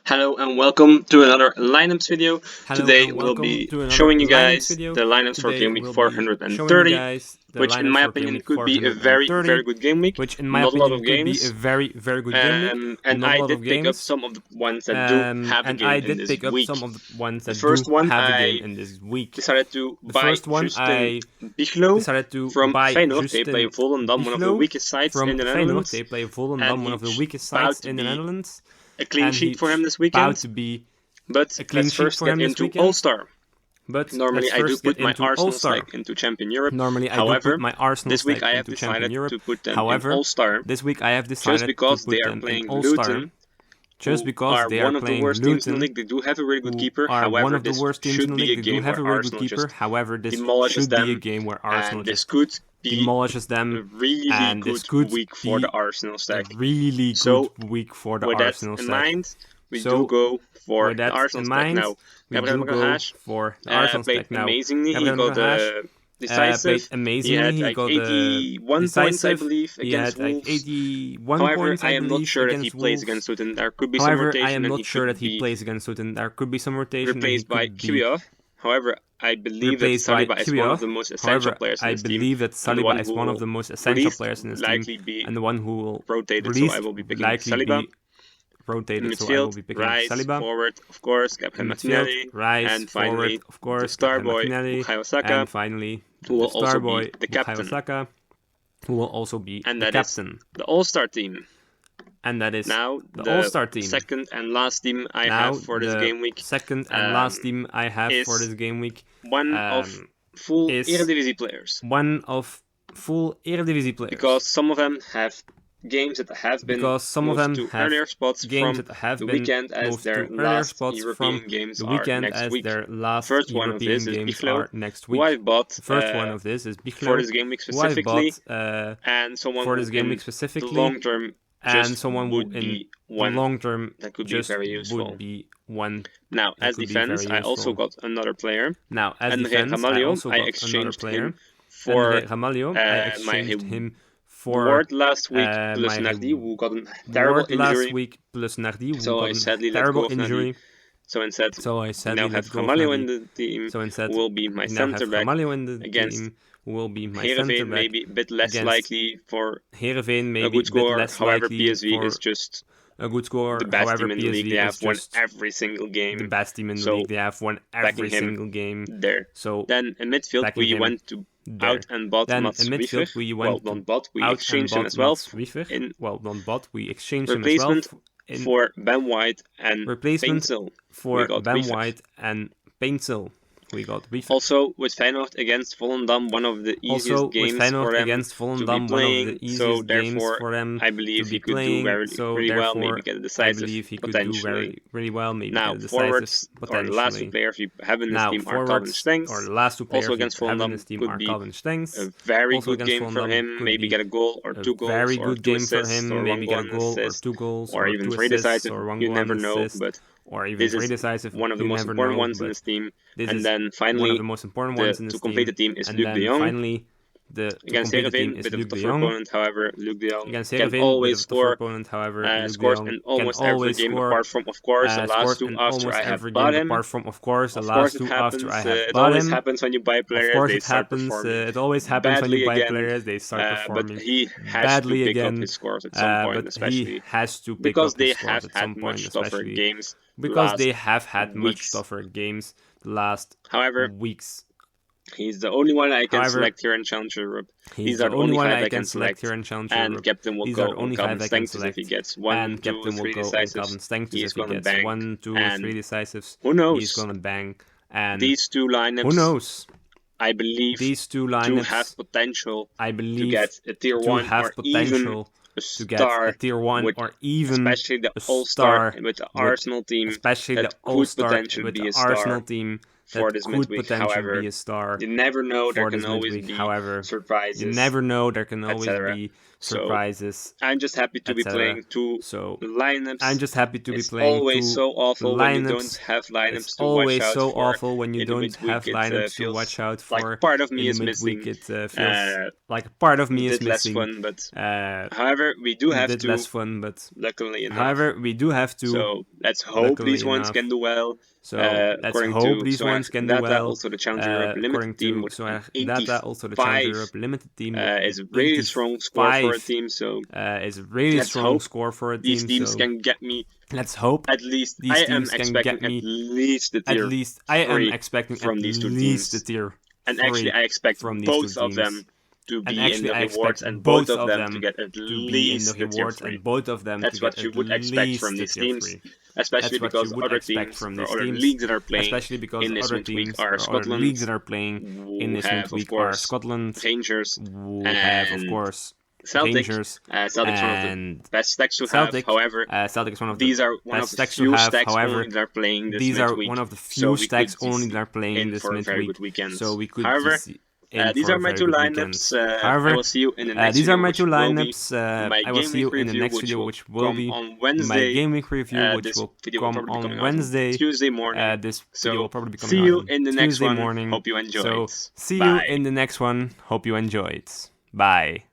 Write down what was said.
Hello and welcome to another lineups video. Hello Today and we'll welcome be to another showing you lineups guys video. the lineups for Today game week we'll be showing you 430, guys the which in lineups my for opinion game week could be a 430, very good game week. which in my Not a lot opinion of could be a games. very good game week. And Not I a lot did of pick up games. some of the ones that do have a And game I in did this pick up week. some of the ones The that first do one have a I game in this week. decided to The buy first one Justin I Bichlo decided to from buy Feyenoord. They play Justin Volendam, one of the Bichlo weakest sides from in the Feyenoord. Netherlands. They play Volendam, And one of the weakest about sides to in the be Netherlands. a clean And sheet for him this about weekend. to be But a clean let's sheet first for get him this into weekend. All-Star. But Normally I do put my Arsenal stack into Champion Europe. Normally However, I do put my Arsenal this week stack I have into Champion decided Europe. to put them in However, All-Star. this week I have decided Just because to put they are them playing in All-Star. Luton, Just because are they one are of the playing worst teams in the Luton, league. They do have a really good who keeper. are However, one of the this worst teams should in the be a league. They do game have where a really good Arsenal keeper. just However, this demolishes should be a them, game where Arsenal and this just could be demolishes a them. really And this good could week for be the Arsenal a stack. really So, good week for the with that Arsenal in stack. mind, we do So, go for with the that Arsenal in stack mind, now. we Gabriel do go Magalhaes for the Arsenal played stack now. amazingly. He Gabriel got Magalhaes decisive. played amazingly. He had He like got 81 points, I decisive. believe, He against had like Wolves. 81 However, points, I I am not believe, sure that he against plays Wolves. against Luton. There could be some However, I rotation am and not he sure could that he be plays against Luton. There could be some rotation and he replaced by could be QBR. However, I believe that replaced by Saliba is one of the QBR. most essential However, players in I this team. believe that And the Saliba one is who one of will the most essential least players in this team, likely be and the one who will rotated. So I will be picking Saliba. be rotated. In So I will midfield, be picking Rice, Saliba. forward, of course, In Gabriel midfield, Martinelli, Rice, and forward, finally of course, the star boy Martinelli, Bukayo Saka, and finally who the will star also boy be the Bukayo captain. Saka, who will also be And the that captain. is the All-Star team. And that is Now the the All-Star team. second and last team I Now have for this game week. Second and last team I have for this game week. One of full Eredivisie players. One of full Eredivisie players. Because some of them have games that have been moved to earlier spots from the weekend as their last European games are next week. First one of this is Bichlo, who I bought for this game week specifically, and someone who in the long term would be one that could be very useful. Now, as defense, I also got another player. Now, as and defense, I exchanged him for my Ward last week plus Nardi, who got a terrible injury. So I sadly let go of Nardi. So instead, we now have Ramalho in the team, who will be my center back against Heerenveen, maybe a bit less likely for a good score. However, PSV is just a good score. The best team in the league. They have won every single game. The best team in the league. They have won every single game. There. So then in midfield we went to out and bought Mats Wiever. We exchanged him as well. We exchanged him as well. For Ben White and Paintsel. For Ben White and Paintsel. We got Wiever. Also with Feyenoord against Volendam, one of the easiest games for them to be playing. So therefore, I believe he could do really well, maybe get a decisive potentially. Now forwards or the last two players we have in this team are Calvin Stengs. Also against Volendam could be a very good game for him. Maybe get a goal or two goals or two assists or one goal assist or even three decisive. You never know, but this is one of the most important ones in this team. And then finally, to complete the team is Luc de Jong. Against Heerenveen, a bit of a tougher opponent, however, Luc de Jong can always score, scores in almost every game, apart from, of course, the last two after I have bought him. Of course, it always happens when you buy players, they start performing badly again, but he has to pick up his scores at some point, especially because they have had much tougher games the last weeks. He's the only one I can select here in Challenger Europe. These are the only 5 I can select here in Challenger Europe. And captain will go on Calvin Stengs if he gets 1, 2, 3 decisives. He's gonna bang. 1, 2, 3 decisives. Who knows? He's gonna bang. And these two lineups, who knows? I believe these two lineups do have potential to get a tier 1 or even a star or even especially the All-Star with the Arsenal team, especially the All-Star with the Arsenal team. For this midweek, however, you never know. There can always be surprises. You never know. There can always be surprises. So I'm just happy to be playing two lineups. I'm just happy to be playing always so awful lineups. when you don't have lineups it's to always watch out so for. awful when you don't have lineups to watch out for. Like part of me is missing. It feels like a part of me is missing. Less fun, but however, we do have to. Less fun, but luckily enough. However, we do have to. So let's hope these ones can do well. So let's hope these ones can do well. Also the Challenger Europe Limited team with Data, also the Challenger Europe Limited team is a really strong score for a team. So is a really strong score for a team. These teams can get me. Let's hope at least these teams can get me at least the tier. At least I am expecting from these two teams. The tier. And actually, I expect from both of them to be in the rewards, and both of them to get at least the tier 3. That's what you would expect from these teams, especially because other teams or other leagues that are playing in this week are Scotland, in this week are Scotland, Rangers, who have of course Celtic. Rangers, Celtic's one of the best stacks to have. However, Celtic is one of these are one of the few stacks only that are playing this midweek. These are one of the few stacks only that are playing in this midweek. So we could. However, these are my two lineups. I will see you in the next video. These are my two lineups. I will see you in the next video, which will be on Wednesday. My game week review, which will come on Wednesday. Tuesday morning. This video will probably be coming see you on in the next Tuesday one. Morning. Hope you enjoy it. See you in the next one. Hope you enjoy it. Bye.